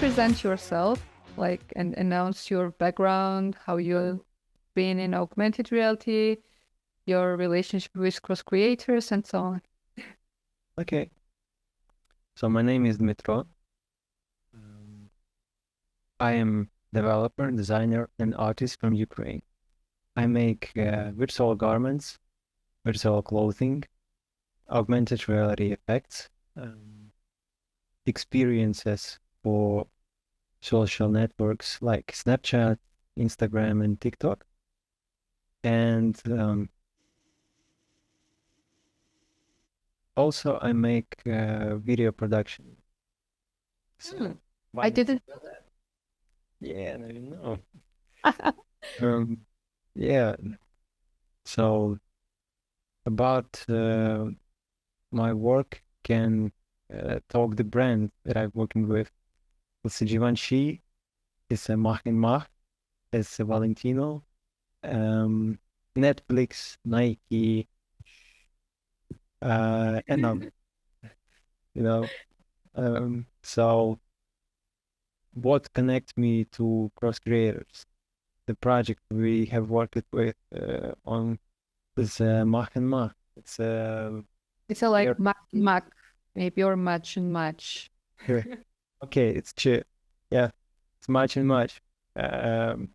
present yourself, like, and announce your background, how you've been in augmented reality, your relationship with cross creators, and so on? Okay, so my name is Dmytro. Um, I am developer, designer, and artist from Ukraine. I make virtual garments, virtual clothing, augmented reality effects, experiences for social networks like Snapchat, Instagram, and TikTok. And also I make video production. So Hmm. why I did you didn't. know that? Yeah, I didn't know. Um, yeah, so about my work can talk the brand that I'm working with. It's Givenchy, it's a Mach and Mach, it's a Valentino, Netflix, Nike, and you know. So what connects me to cross creators? The project we have worked with on is Mach and Mach. It's It's a like air. Mach and Mach, maybe, or Match and Match. Okay, it's chill. Yeah, it's much and much. Um,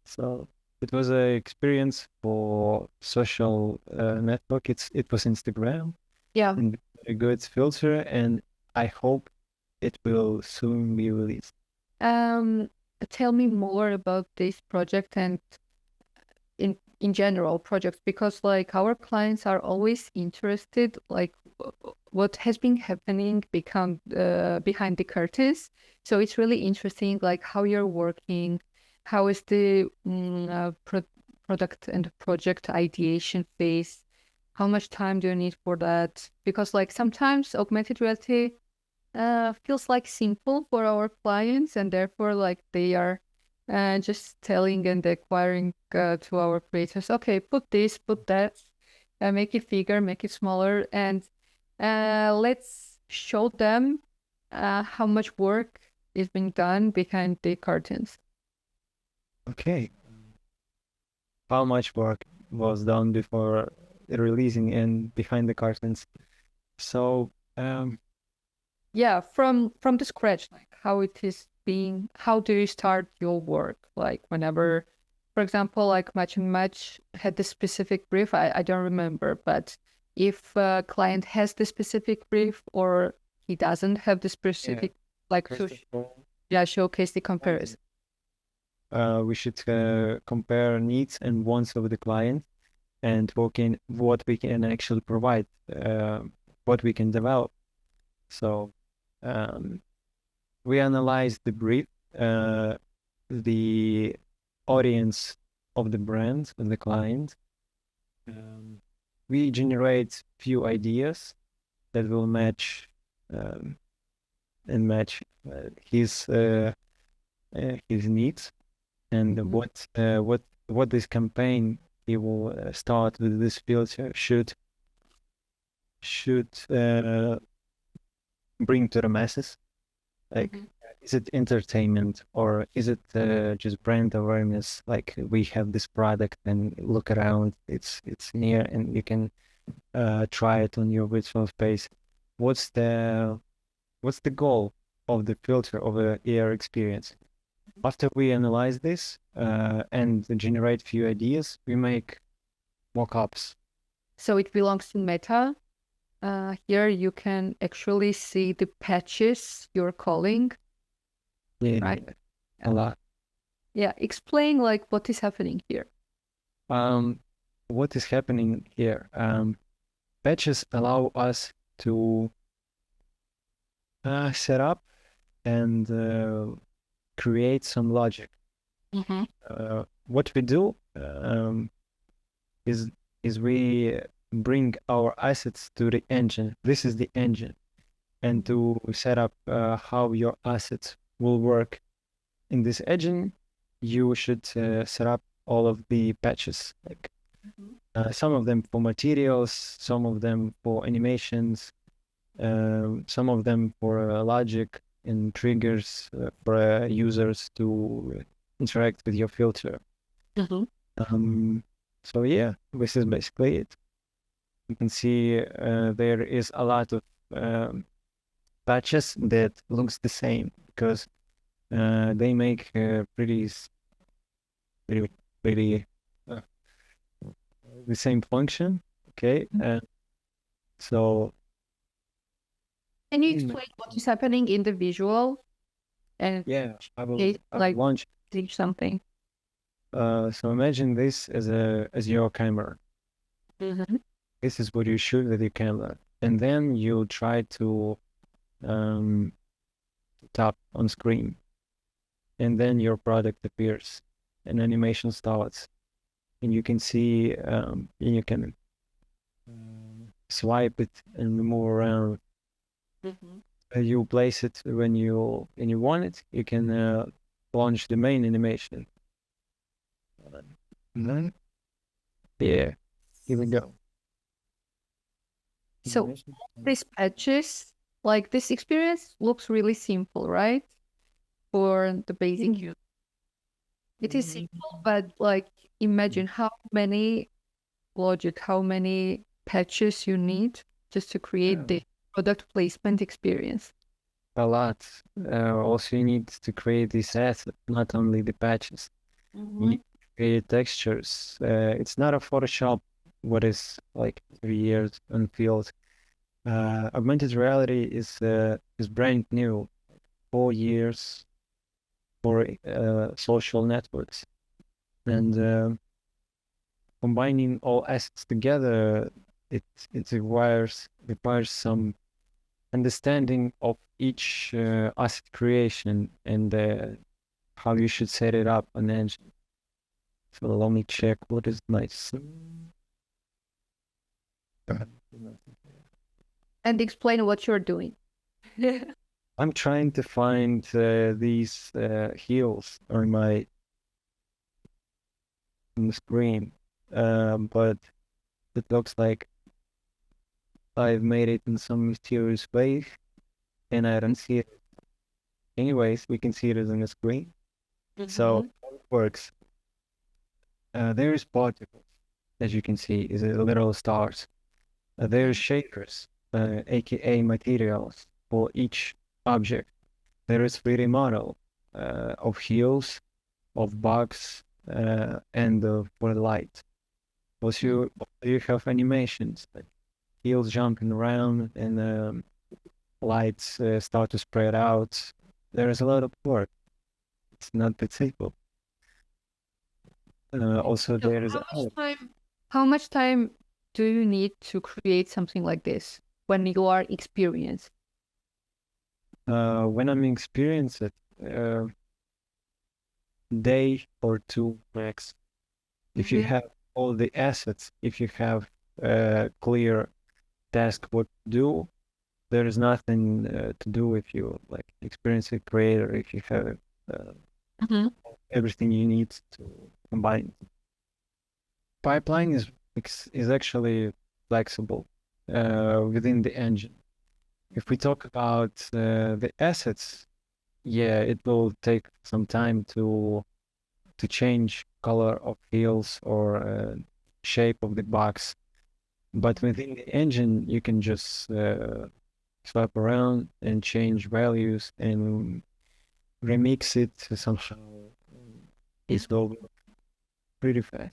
so it was a experience for social network. It was Instagram Yeah. and a good filter, and I hope it will soon be released. Um, Tell me more about this project and in general projects, because like our clients are always interested, like what has been happening become behind the curtains. So it's really interesting, like how you're working, how is the product and project ideation phase, how much time do you need for that? Because like sometimes augmented reality feels like simple for our clients, and therefore like they are just telling and acquiring to our creators, okay, put this, put that, make it bigger, make it smaller, and let's show them how much work is being done behind the curtains. Okay, how much work was done before releasing and behind the curtains? So Yeah, from the scratch, like how it is being, how do you start your work? Like whenever, for example, like Match and Match had this specific brief, I don't remember, but if a client has the specific brief or he doesn't have the yeah, specific, like to first of all, yeah, showcase the comparison. we should compare needs and wants of the client and what we can actually provide, what we can develop. So um, we analyze the brief, the audience of the brand, of the client. Um, we generate few ideas that will match um, and match his needs, and Mhm. what this campaign he will start with this filter should bring to the masses. Like, Mhm. is it entertainment or is it just brand awareness? Like we have this product and look around, it's near and you can try it on your virtual space. What's the what's the goal of the filter of a AR experience? After we analyze this and generate few ideas, we make mock-ups. So it belongs to Meta. Here you can actually see the patches you're calling, right? Yeah, a Yeah. lot. Yeah. Explain like what is happening here. Um, what is happening here? Patches allow us to set up and create some logic. Mm-hmm. What we do is we bring our assets to the engine. This is the engine, and to set up how your assets will work in this engine, you should set up all of the patches, like some of them for materials, some of them for animations, some of them for logic, and triggers for users to interact with your filter. So yeah, this is basically it. You can see there is a lot of patches that looks the same because they make pretty uh, the same function. Okay, so Can you explain what is happening in the visual and yeah, I will like launch. teach something? So imagine this as your camera. This is what you shoot with your camera, and then you try to tap on screen, and then your product appears, and animation starts, and you can see, and you can swipe it and move around. You place it when you want it. You can launch the main animation. Yeah, here we go. So these patches, like this experience looks really simple, right? For the basic use. It is simple, but like imagine how many logic, how many patches you need just to create the product placement experience. A lot. Also, you need to create this asset, not only the patches. You need to create textures. It's not a Photoshop, what is like 3 years unfilled. Augmented reality is brand new, 4 years for social networks, and combining all assets together, it requires some understanding of each asset creation and how you should set it up on engine. So let me check what is nice. And explain what you're doing. I'm trying to find these heels on the screen, but it looks like I've made it in some mysterious way, and I don't see it. Anyways, we can see it on the screen. So how it works. There is particles, as you can see, is little stars. There is shakers, aka materials for each object. There is 3D model of heels, of bugs, and for light. Also, you have animations, like heels jumping around and lights start to spread out. There is a lot of work. It's not that simple. Also, So there is how much time do you need to create something like this when you are experienced? when I'm experienced it, day or two max. If you have all the assets, if you have a clear task what to do, there is nothing to do if you like experience a creator, if you have everything you need to combine. Pipeline is actually flexible within the engine. If we talk about the assets, yeah, it will take some time to change color of heels or shape of the box. But within the engine, you can just swap around and change values and remix it somehow. It's all pretty fast.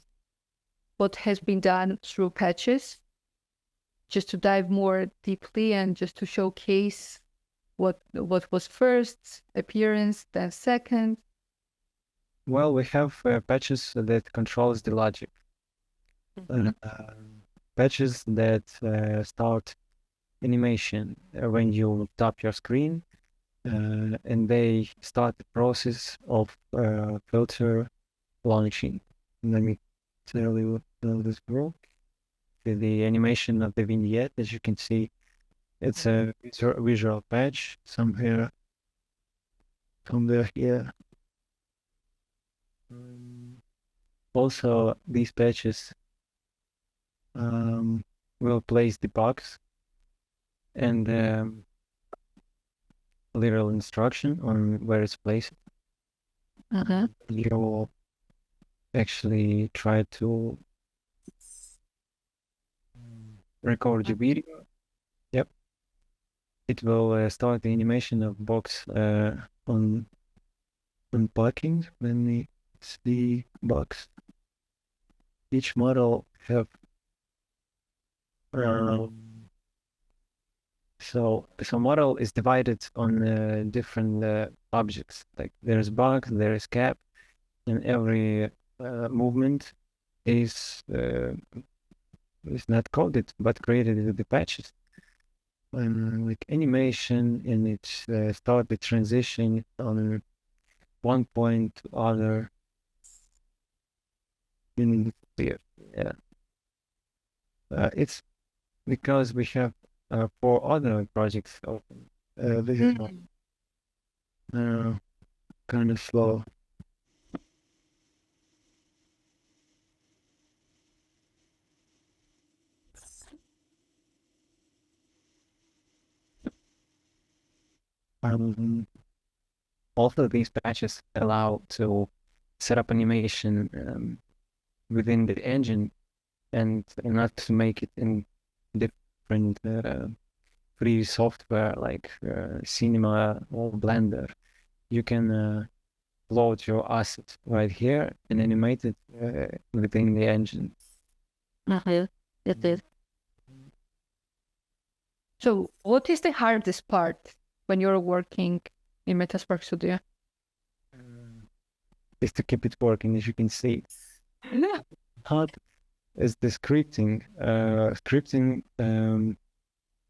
What has been done through patches, just to dive more deeply and just to showcase what was first appearance, then second. Well, we have patches that controls the logic. Patches that start animation when you tap your screen, and they start the process of filter launching. Let me tell you how this works. The animation of the vignette, as you can see, it's a visual patch somewhere here. Also, these patches will place the box, and little instruction on where it's placed. You actually try to record your video. Yep. It will start the animation of box on unpacking. When it's the box, each model have so model is divided on different objects. Like there's box, there is cap, and every movement is not coded but created with the patches. Like animation, and it's start the transition on one point to other in here. Yeah. It's because we have 4 other projects open. This is kind of slow. Also, these patches allow to set up animation within the engine and not to make it in different free software like Cinema or Blender. You can load your asset right here and animate it within the engine. It is. So what is the hardest part when you're working in Metaspark Studio? Is to keep it working, as you can see. Hard is the scripting.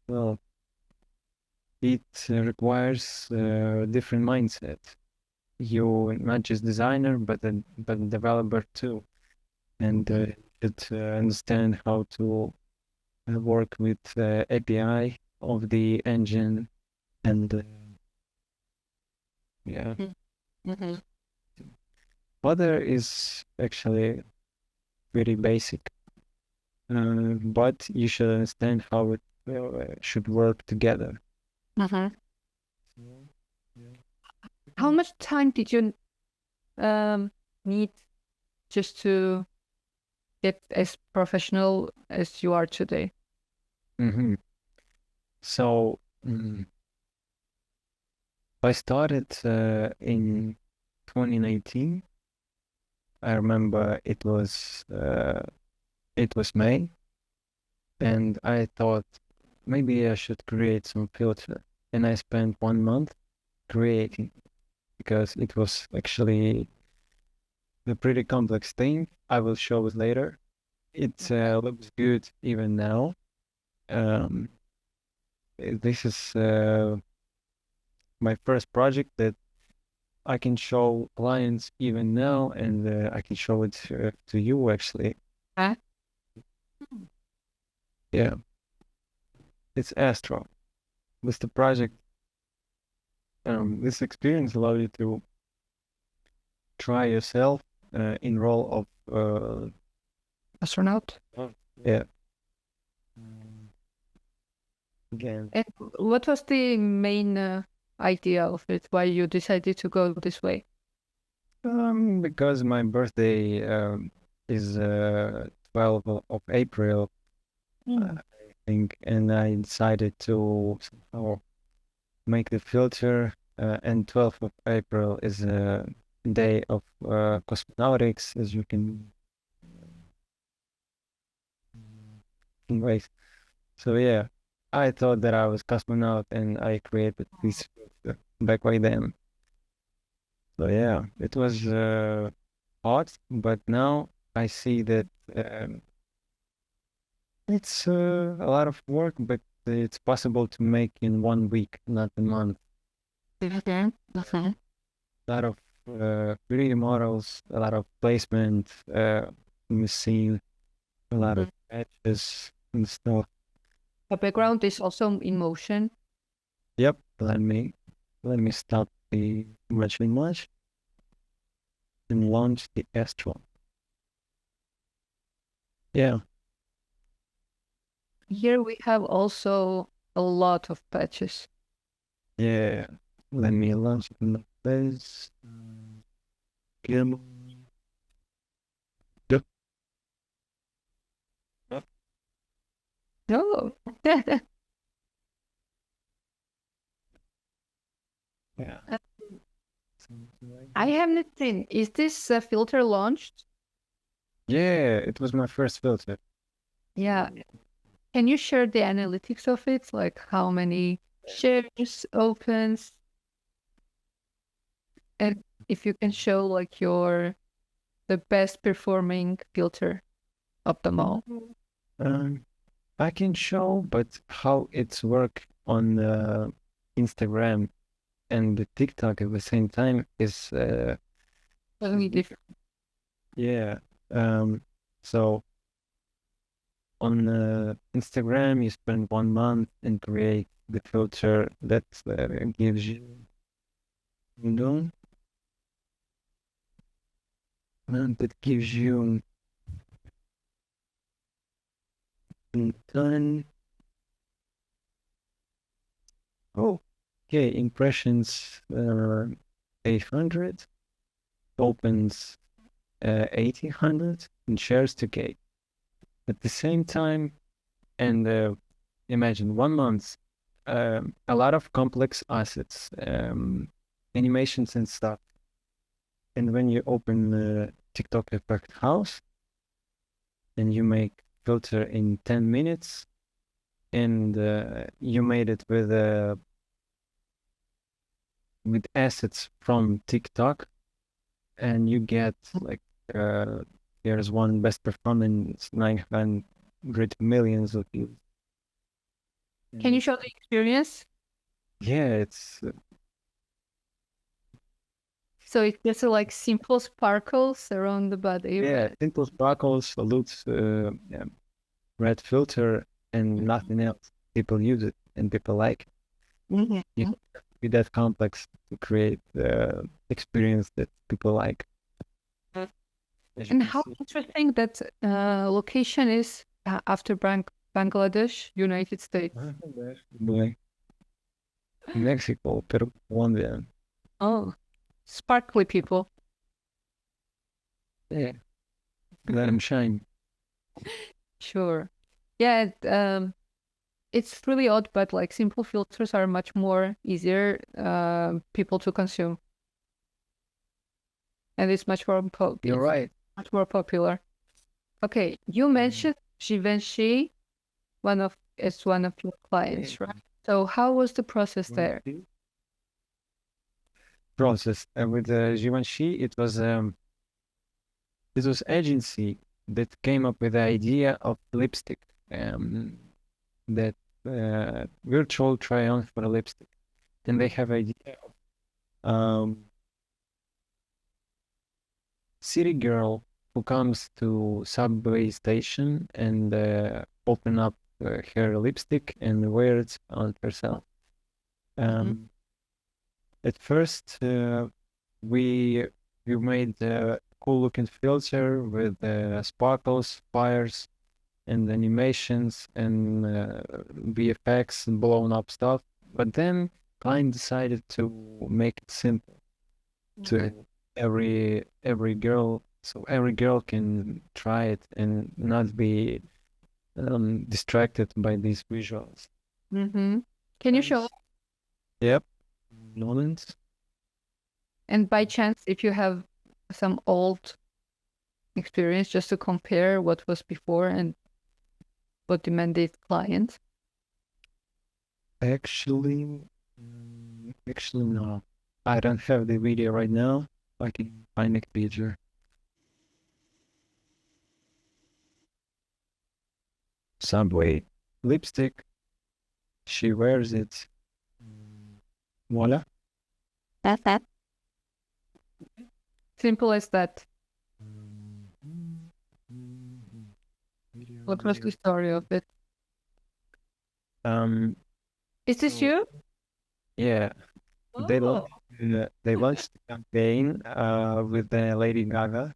Well, it requires a different mindset. You not just designer, but a developer too, and should understand how to work with API of the engine, and yeah. Other is actually very basic, but you should understand how it should work together. How much time did you need just to get as professional as you are today? So I started in 2019. I remember it was May, and I thought maybe I should create some filter, and I spent 1 month creating because it was actually a pretty complex thing. I will show it later. It looks good even now. This is my first project that I can show clients even now, and I can show it to you actually. Yeah, it's Astro. With the project, this experience allows you to try yourself in role of Astronaut. yeah. Again. And what was the main idea of it? Why you decided to go this way? Because my birthday is 12th of April, I think, and I decided to somehow make the filter, and 12th of April is a day of cosmonautics, as you can wait. So yeah, I thought that I was cosmonaut, and I created this filter back by then. So yeah, it was hard, but now I see that it's a lot of work, but it's possible to make in 1 week, not a month. A lot of 3D models, a lot of placement, machine, a lot of patches and stuff. The background is also in motion. Yep, let me stop the Mach and Mach and launch the Astronaut. Yeah. Here we have also a lot of patches. Yeah. Let me launch it like this. Yep. No. Yeah. Uh, Something like I that. haven't seen. Is this filter launched? Yeah, it was my first filter. Yeah. Can you share the analytics of it? Like how many shares, opens, and if you can show like the best performing filter of them all. Um, I can show, but how it's work on Instagram and the TikTok at the same time is Totally different. yeah. Um, so on Instagram, you spend 1 month and create the filter that gives you, you know, that gives you 10. Oh, okay, impressions 800, opens 1800, and shares 2K. At the same time, and imagine 1 month, a lot of complex assets, animations and stuff. And when you open TikTok Effect House and you make filter in 10 minutes and you made it with assets from TikTok and you get like uh, there's one best performance 900 millions of views. Can you show the experience? Yeah, it's So it's just like simple sparkles around the body, yeah, but simple sparkles, looks yeah, red filter and nothing else. People use it and people like it. You Mhm. have to be that complex to create the experience that people like. As you And can how see. interesting that location is after Bangladesh, United States. Like Mexico, Peru, Colombia. Oh, sparkly people. Yeah, let them shine. Sure. Yeah, it's really odd, but like simple filters are much more easier people to consume, and it's You're right. much more popular. Okay, you mentioned Givenchy, one of your Yeah. clients, right? So how was the process One, there? two. Process with Givenchy, it was agency that came up with the idea of lipstick, um, that virtual try-on for a lipstick. Then they have idea of city girl who comes to subway station and open up her lipstick and wear it on herself. Um, at first, we we made a cool looking filter with sparkles, fires, and animations and VFX and blown up stuff. But then client decided to make it simple to every girl, so every girl can try it and not be distracted by these visuals. Mm-hmm. Can you show? Yep. Moments. And by chance, if you have some old experience, just to compare what was before and what demanded client. Actually, no. I don't have the video right now. I can find a picture. Subway lipstick. She wears it. Voila. That. Simple as that. What was the story of it? Um, Is this so you? yeah, they Oh. launched the campaign with Lady Gaga.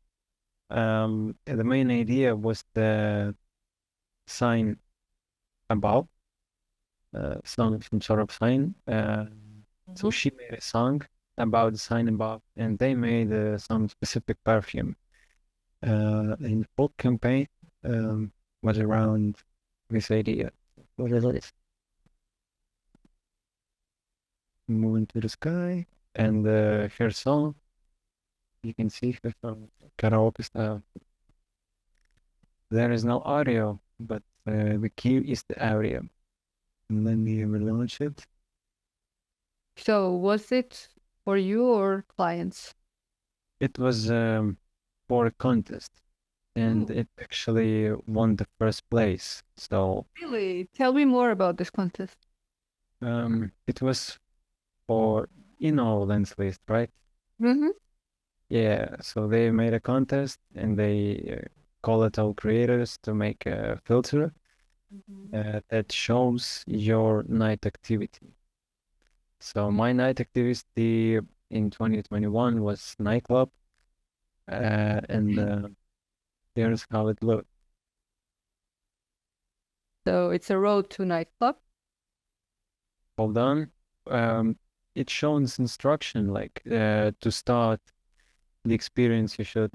And the main idea was the sign above, some sort of sign. So she made a song about the sign above, and they made some specific perfume. And the whole campaign was around this idea. What is it? Moving to the sky, and her song, you can see her song, karaoke style. There is no audio, but the key is the audio. And then we relaunch it. So was it for you or clients? It was for a contest, and it actually won the first place. So Really? Tell me more about this contest. it was for, lens list, right? Mm-hmm. Yeah, so they made a contest and they called all creators to make a filter that shows your night activity. So my night activity in 2021 was nightclub, and here's how it looked. So it's a road to nightclub. Hold on. It shows instruction like to start the experience. You should.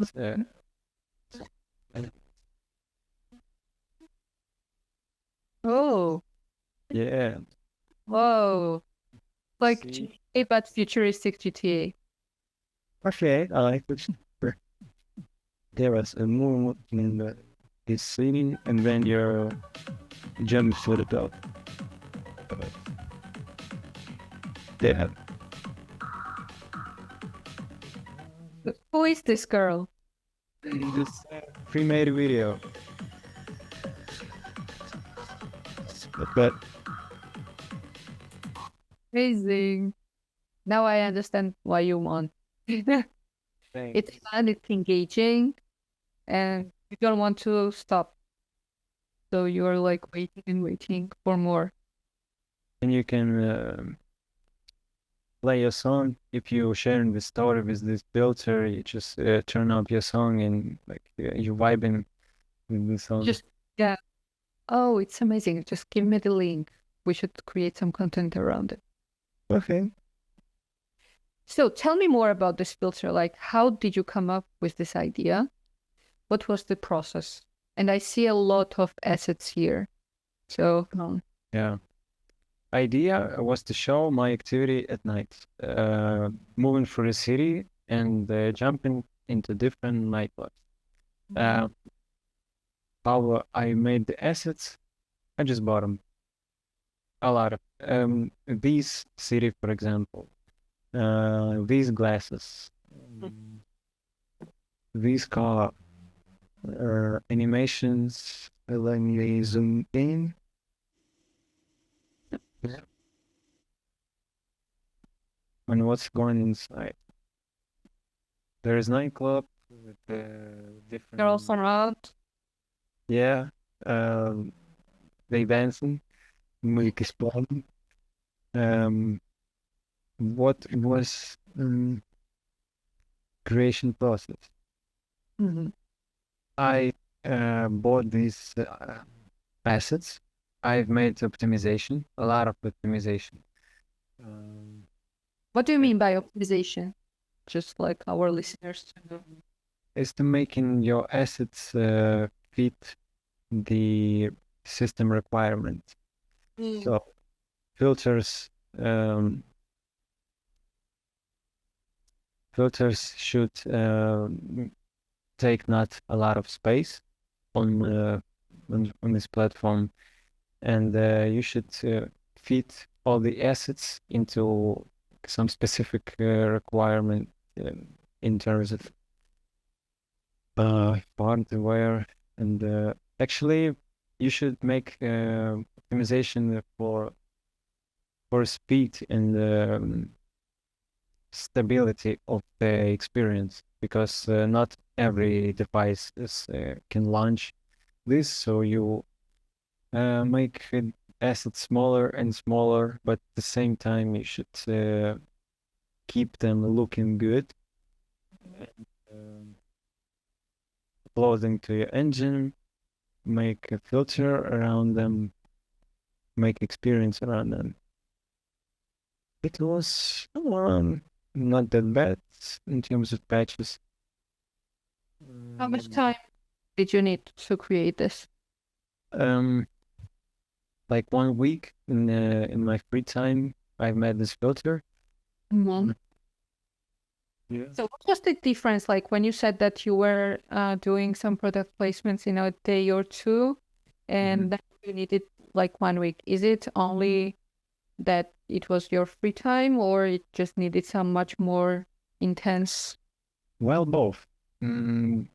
Oh, Yeah. whoa. Like See? GTA, but futuristic GTA. Okay, I like it. There was a movement in this scene, and then your jump to the top. Yeah. Who is this girl? This pre-made video. But Amazing. Now I understand why you won. It's fun, it's engaging, and you don't want to stop. So you're like waiting and waiting for more. and you can play your song if you're sharing the story with this filter. You just turn up your song and like you're vibing with the song. Just, yeah. Oh, it's amazing. Just give me the link. We should create some content around it. Okay. So tell me more about this filter. Like, how did you come up with this idea? What was the process? And I see a lot of assets here. So, Yeah. Idea was to show my activity at night, moving through the city and jumping into different nightclubs. How I made the assets, I just bought them. A lot of these city, for example, these glasses, these car animations. Let me zoom in. And what's going inside? There is nightclub with different girls around. Yeah, they dancing, make spawn. What was creation process? I bought these assets. I've made optimization, a lot of optimization. What do you mean by optimization? Just like our listeners to know. Is to making your assets fit the system requirement. So filters filters should take not a lot of space on this platform, and you should fit all the assets into some specific requirement in terms of hardware, and actually you should make optimization for speed and stability of the experience, because not every device can launch this, so you make assets smaller and smaller, but at the same time you should keep them looking good. Uploading to your engine, make a filter around them, make experience around them. It was not that bad in terms of patches. How much time did you need to create this? Um, like 1 week in my free time, I made this filter. Yeah. So what was the difference like when you said that you were doing some product placements in a day or two and then you needed like 1 week? Is it only that it was your free time or it just needed some much more intense? Well, both. Intense.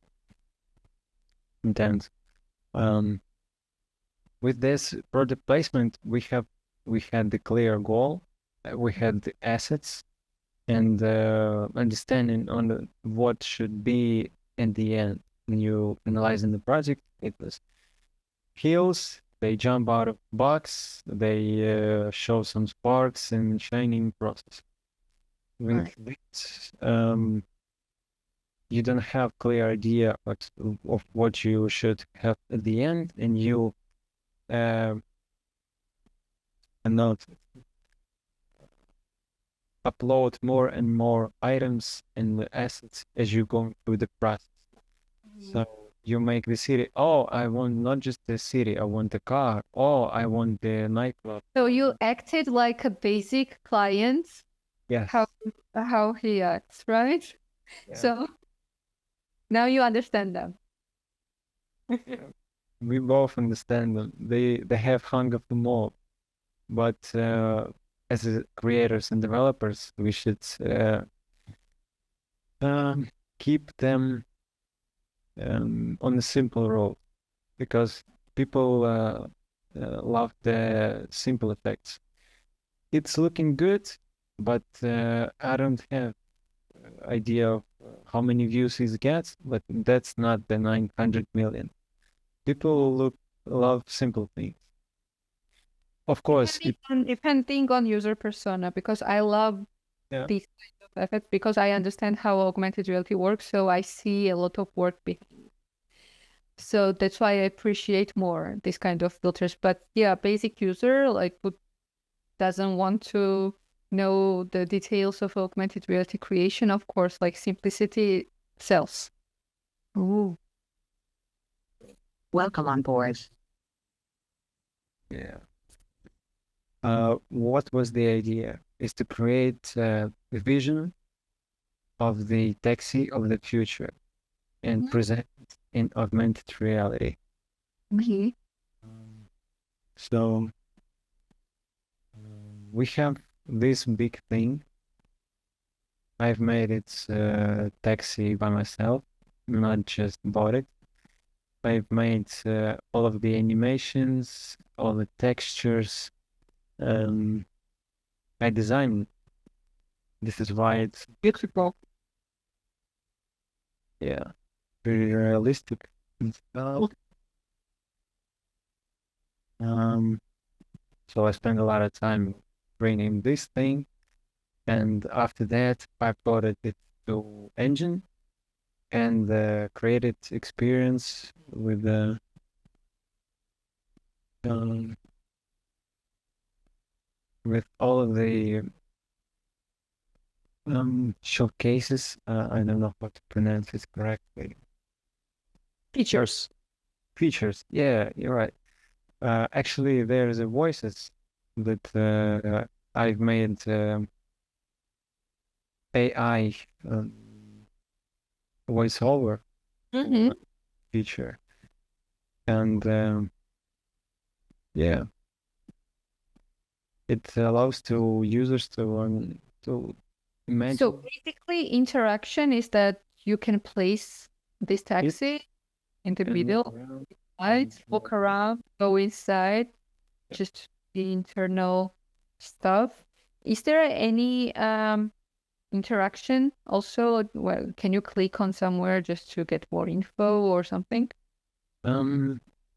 Um, with this product placement, we had the clear goal, we had the assets, and understanding on what should be in the end. When you analyzing the project, it was hills. They jump out of box. They show some sparks and shining process. With this, you don't have clear idea of what you should have at the end, and you not upload more and more items and assets as you go through the process. So you make the city. Oh, I want not just the city. I want the car. Oh, I want the nightclub. So you acted like a basic client, Yes. how he acts, right? Yeah. So now you understand them. We both understand them. They have hung up the mob, but as creators and developers, we should keep them on a simple road because people love the simple effects. It's looking good, but I don't have idea of how many views it gets, but that's not the 900 million. People love simple things. Of course, Depending on user persona, because I love these kind of effects because I understand how augmented reality works, so I see a lot of work behind. So that's why I appreciate more this kind of filters. But yeah, basic user like who doesn't want to know the details of augmented reality creation, of course, like simplicity sells. Ooh. Welcome on board. Yeah. What was the idea? Is to create a vision of the taxi of the future and present it in augmented reality. Okay. So we have this big thing. I've made it taxi by myself, not just bought it. I've made all of the animations, all the textures. I designed. This is why it's beautiful. Yeah, very realistic. So I spent a lot of time bringing this thing, and after that, I ported it to engine and created experience with the with all of the showcases. I don't know how to pronounce it correctly. Features. Features. Yeah, you're right. Actually, there's a voices that I've made AI voiceover feature, and yeah, it allows to users to imagine. So basically, interaction is that you can place this taxi in the middle, right? Walk around, go inside, just the internal stuff. Is there any interaction also? Well, can you click on somewhere just to get more info or something?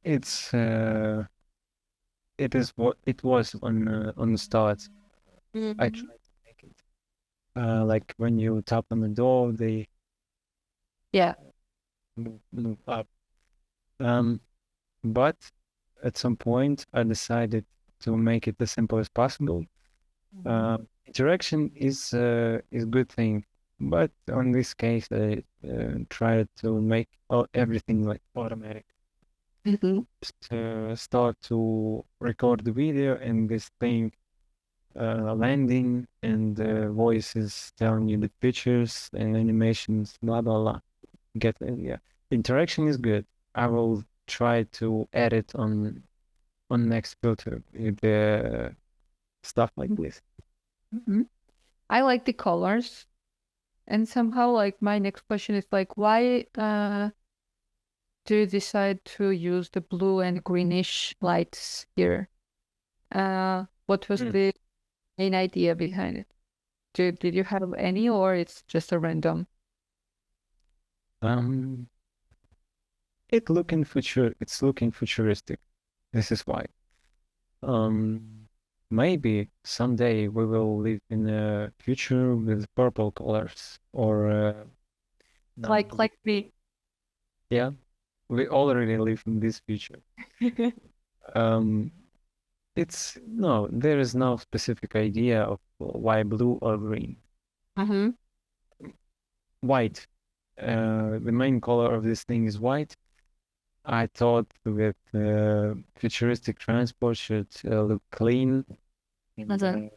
It's it is what it was on the start. I tried to make it like when you tap on the door, they move up. But at some point, I decided to make it as simple as possible. Interaction is good thing, but on this case, I try to make everything like automatic. Just start to record the video and this thing landing and voices telling you the pictures and animations, blah blah blah. Get yeah. Interaction is good. I will try to add it on next filter with stuff like this. I like the colors, and somehow like my next question is like, why do you decide to use the blue and greenish lights here? What was the main idea behind it? Did you have any, or it's just a random? It's looking futuristic. This is why. Maybe someday we will live in a future with purple colors or Like me. yeah, we already live in this future. There is no specific idea of why blue or green. White. The main color of this thing is white. I thought with futuristic transport should look clean. And,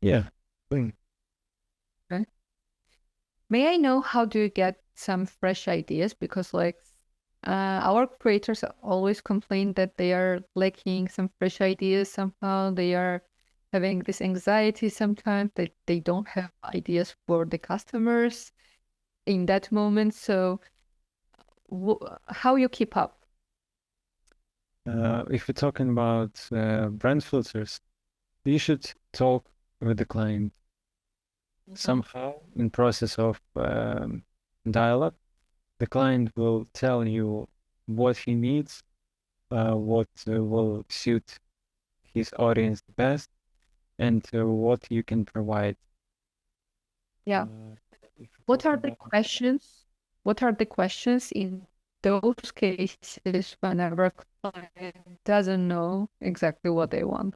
yeah, clean. Okay. May I know how do you get some fresh ideas? Because like our creators always complain that they are lacking some fresh ideas somehow. They are having this anxiety sometimes that they don't have ideas for the customers in that moment. So how you keep up? If we're talking about brand filters, you should talk with the client somehow in process of dialogue. The client will tell you what he needs, what will suit his audience best, and what you can provide. Yeah. What are the questions? What are the questions in those cases whenever a client doesn't know exactly what they want?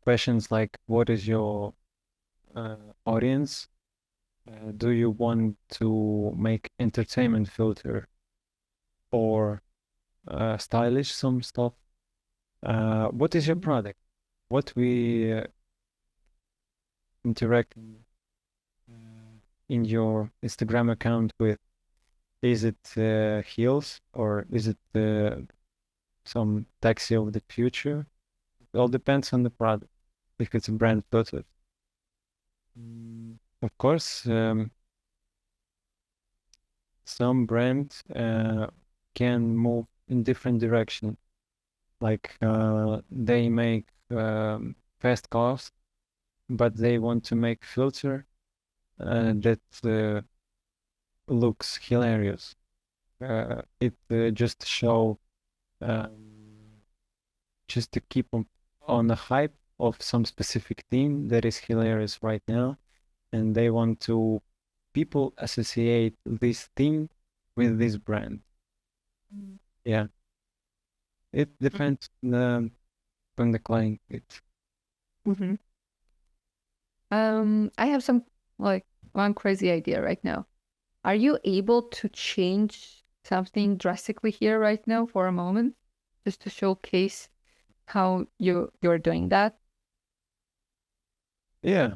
Questions like, what is your audience? Do you want to make entertainment filter or stylish some stuff? What is your product? What we interact in your Instagram account with? Is it heels or is it some taxi of the future? It all depends on the product. If it's a brand filter, of course, some brands can move in different direction. Like they make fast cars, but they want to make filter that looks hilarious. It just show just to keep on the hype of some specific theme that is hilarious right now, and they want to people associate this theme with this brand. Yeah, it depends on the client. I have some like one crazy idea right now. Are you able to change something drastically here right now for a moment, just to showcase how you're doing that? Yeah.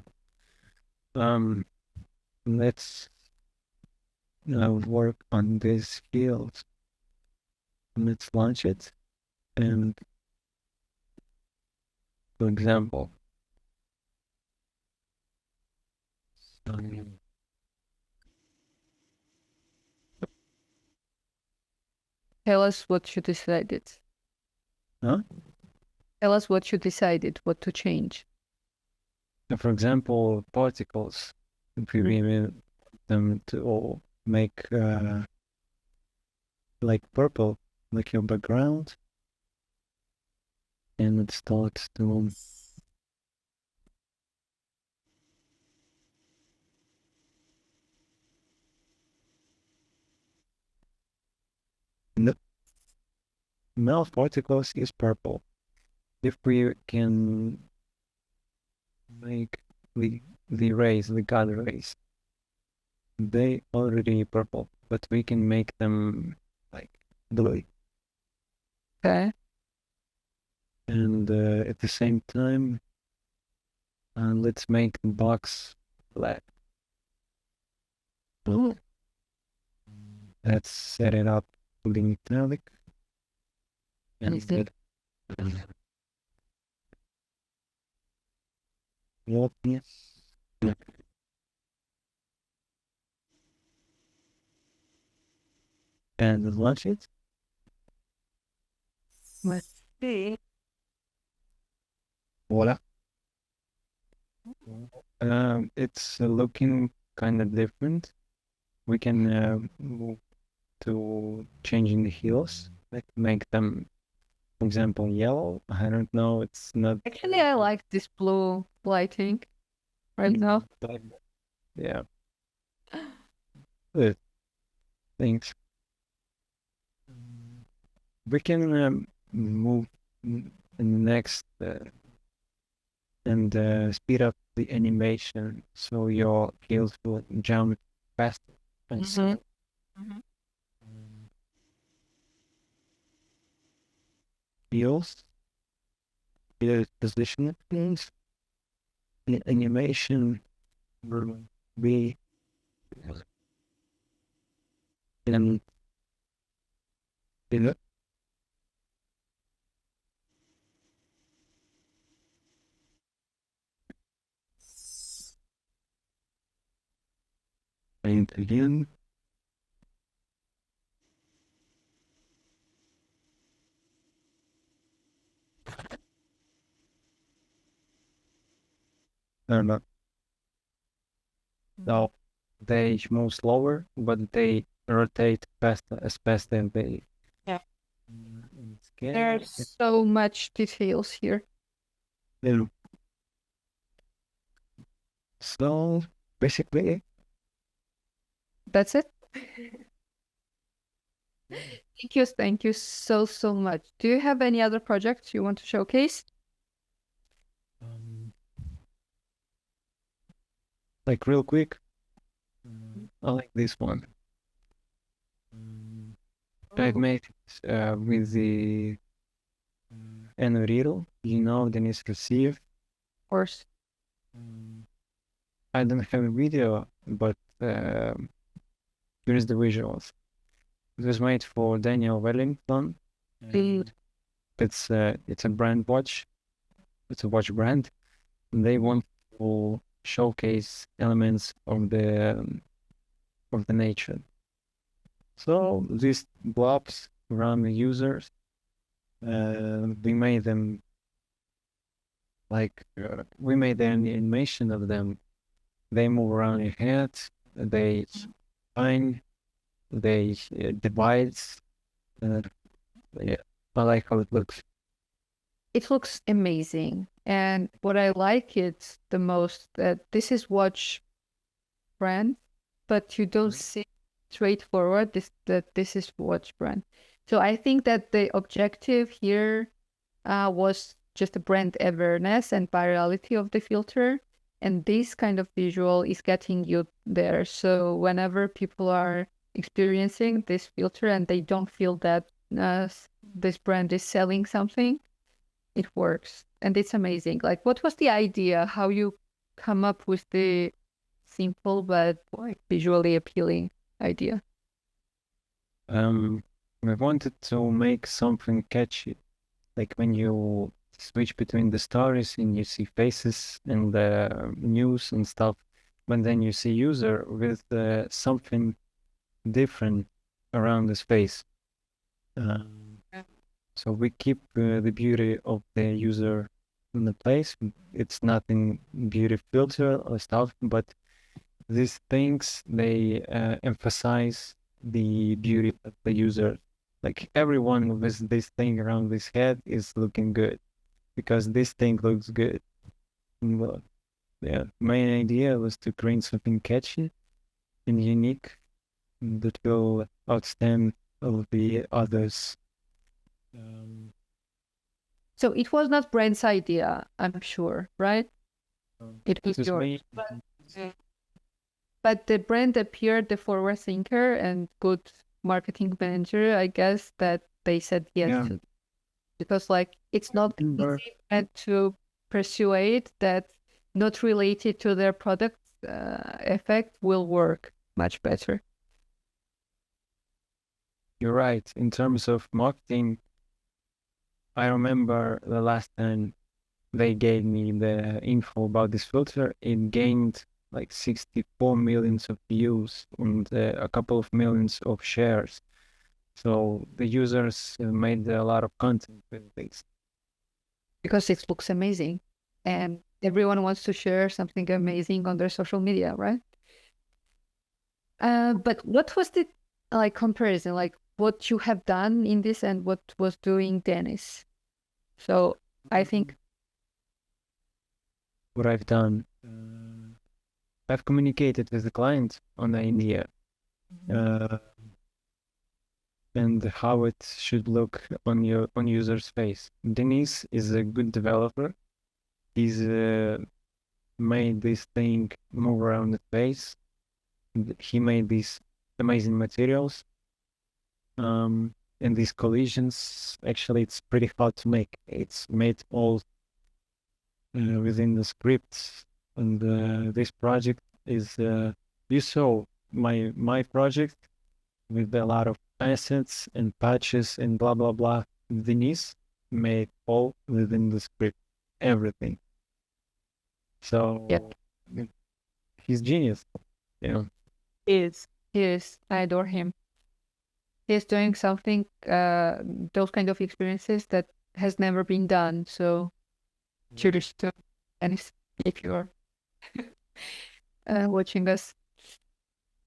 Let's work on this field. Let's launch it. And for example, Tell us what you decided. huh? Tell us what you decided, what to change. For example, particles. If we want them to all make like purple, like your background, and it starts to male particles is purple. if we can make the rays, the God rays, they already purple, but we can make them like blue. Okay. And at the same time, let's make the box black. Ooh. Let's set it up to the metallic. And Amazing. And launch it. Let's see. Voila. It's looking kind of different. We can move to changing the heels, like make them, for example, yellow. I don't know. It's not. Actually, I like this blue lighting right now. Yeah. Good. Thanks. We can move next and speed up the animation so your heels will jump faster. Mhm. Heels, the position of things, the animation will be in the and again. I don't know. So they move slower, but they rotate faster as fast as they. Yeah. It's There's so much details here. little. So basically, That's it. Thank you so much. Do you have any other projects you want to showcase? like real quick, I like this one. I've made it with the Enurito, then it's receive. Of course. I don't have a video, but here is the visuals. It was made for Daniel Wellington. Mm. It's a brand watch. It's a watch brand. They want to showcase elements of the nature. So these blobs around the users, we made them like we made an animation of them. They move around your head. They spine. They divide. Yeah, I like how it looks. It looks amazing. And what I like it the most that this is watch brand, but you don't see straightforward this is watch brand. So I think that the objective here was just a brand awareness and virality of the filter. And this kind of visual is getting you there. So whenever people are experiencing this filter and they don't feel that this brand is selling something, it works. And it's amazing. Like, what was the idea? How you come up with the simple but like visually appealing idea? We wanted to make something catchy, like when you switch between the stories and you see faces and the news and stuff, but then you see user with something different around his face. So we keep the beauty of the user in the place. It's nothing beauty filter or stuff, but these things, they emphasize the beauty of the user. Like everyone with this thing around his head is looking good because this thing looks good. Well, yeah, my idea was to create something catchy and unique that will outstand all the others. So it was not brand's idea, I'm sure, right? It was was yours. me. But the brand appeared the forward thinker and good marketing manager, I guess, that they said yes Yeah. to, because like it's not Remember, easy and to persuade that not related to their product effect will work much better. you're right. In terms of marketing, I remember the last time they gave me the info about this filter, it gained like 64 millions of views and a couple of millions of shares. So the users made a lot of content with this. Because it looks amazing and everyone wants to share something amazing on their social media, right? But what was the like comparison, like what you have done in this and what was doing Dennis? So I think What I've done, I've communicated with the client on the idea uh, and how it should look on your user's face. Denise is a good developer. He's made this thing move around the face. He made these amazing materials. And these collisions, actually, it's pretty hard to make. It's made all within the scripts. And this project is, you saw my project with a lot of assets and patches and blah, blah, blah. Denise made all within the script, everything. yeah, So he's genius, you know. he is. I adore him. He's doing something, those kind of experiences that has never been done. So cheers to Dennis if you're watching us.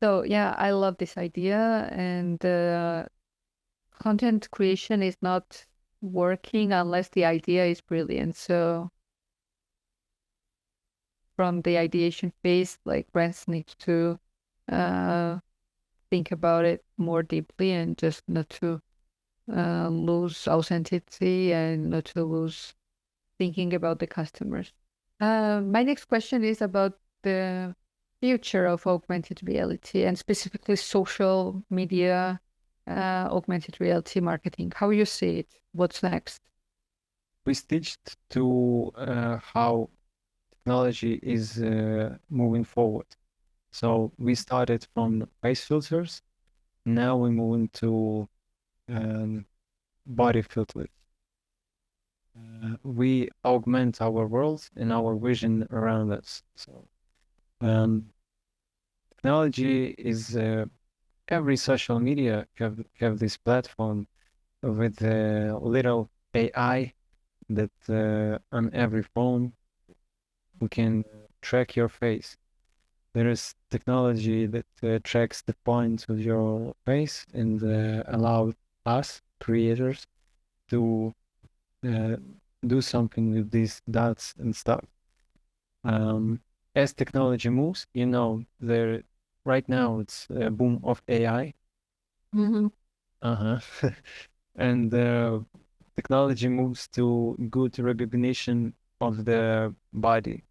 So yeah, I love this idea, and content creation is not working unless the idea is brilliant. So from the ideation phase, like brands need to uh, think about it more deeply and just not to lose authenticity and not to lose thinking about the customers. My next question is about the future of augmented reality and specifically social media augmented reality marketing. How you see it? What's next? We stitched to how technology is moving forward. So we started from face filters. Now we move into um, body filters. We augment our world and our vision around us. So technology is every social media have this platform with a little AI that on every phone we can track your face. There is technology that tracks the points of your face and allow us creators to uh, do something with these dots and stuff. As technology moves, you know, there right now it's a boom of AI. Mm-hmm. Uh-huh. And technology moves to good recognition of the body.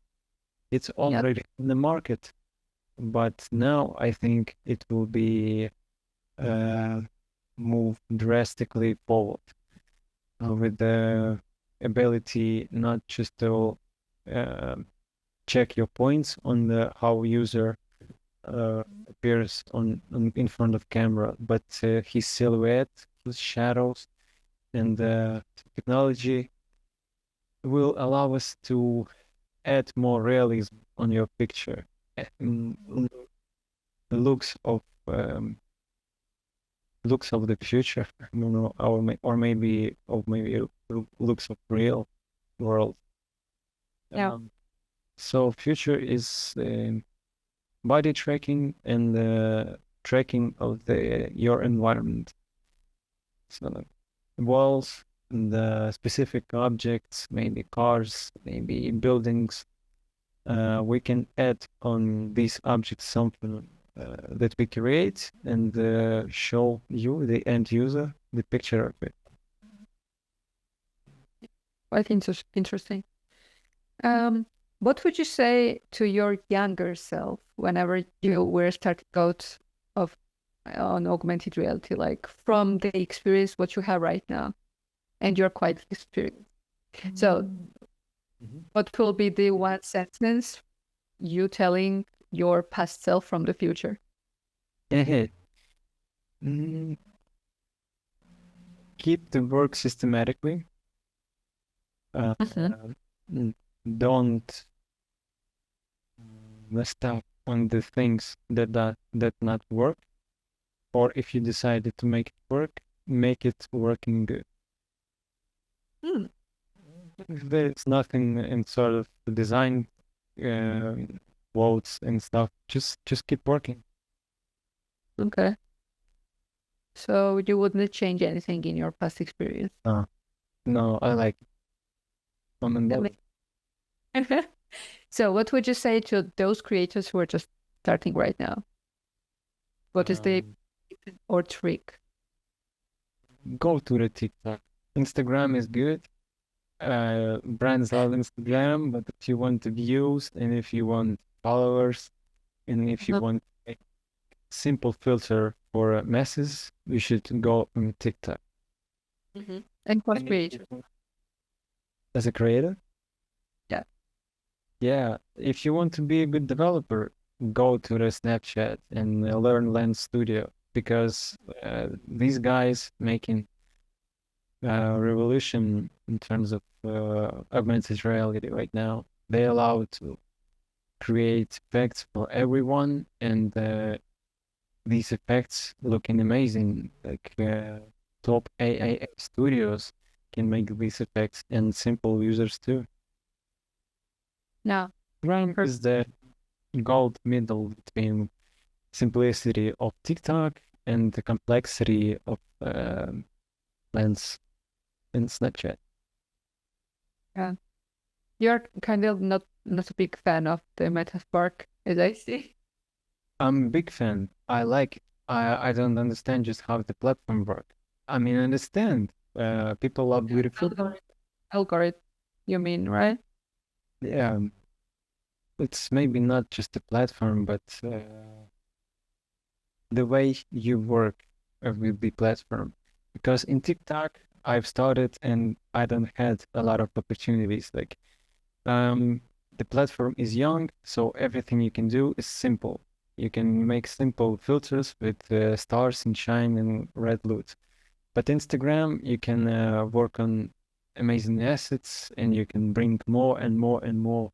It's Yep. already in the market, but now I think it will be uh, move drastically forward with the ability not just to uh, check your points on the how user appears in front of camera, but his silhouette, his shadows, and the technology will allow us to add more realism on your picture. The looks of the future, I don't know, or maybe looks of real world. Yeah. So future is body tracking and tracking of your environment. So walls and specific objects, maybe cars, maybe buildings. We can add on these objects something that we create and show you, the end user, the picture of it. Quite interesting. What would you say to your younger self whenever you were starting out of on augmented reality, like from the experience what you have right now, and you're quite experienced. So, what will be the one sentence you telling your past self from the future? Mm, Keep the work systematically. Mhm. Mm, Don't stop on the things that not work. Or if you decided to make it work, make it working good. Hmm. If there's nothing in sort of the design uh, quotes and stuff, just keep working. Okay. So you wouldn't change anything in your past experience. No, I like I'm in love. So what would you say to those creators who are just starting right now? What is the Um, tip or trick? Go to the TikTok. Instagram is good. Brands love Instagram, but if you want views and if you want followers and if you Mhm. want a simple filter for masses, you should go on TikTok. And cross And if you creators. as a creator, Yeah. yeah, if you want to be a good developer, go to the Snapchat and learn Lens Studio because these guys making revolution in terms of augmented reality right now. They allow to create effects for everyone, and these effects looking amazing. Like top AI studios can make these effects, and simple users too. Now, RAM per- is the gold middle between simplicity of TikTok and the complexity of Lens and Snapchat. yeah. You're kind of not a big fan of the Meta Spark, as I see. I'm a big fan. I like it. I don't understand just how the platform works. I mean, I understand. People love beautiful. Algorithm, you mean, right? Yeah, it's maybe not just the platform, but the way you work with the platform. Because in TikTok, I've started and I don't had a lot of opportunities. Like, um, the platform is young, so everything you can do is simple. You can make simple filters with stars and shine and red loot. But Instagram, you can work on amazing assets and you can bring more and more and more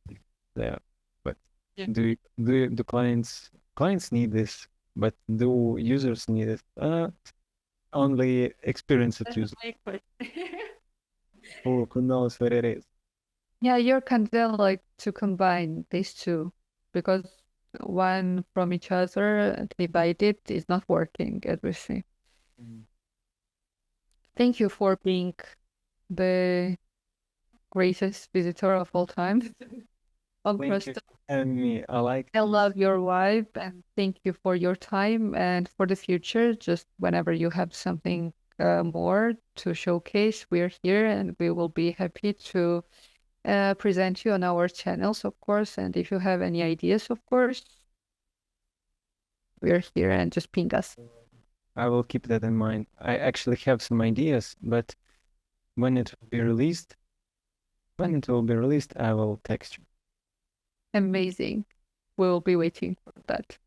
there. But Yeah. do clients need this, but do users need it? Only experienced users who knows what it is. Yeah, you're kind of like to combine these two because one from each other divided is not working, as we see. Mm. Thank you for being the greatest visitor of all time on Thank you Crosstalks. for having me. I like I this. love your vibe and thank you for your time and for the future. Just whenever you have something more to showcase, we're here and we will be happy to present you on our channels, of course. And if you have any ideas, of course, we're here and just ping us. I will keep that in mind. I actually have some ideas, but when it will be released, I will text you. Amazing. We'll be waiting for that.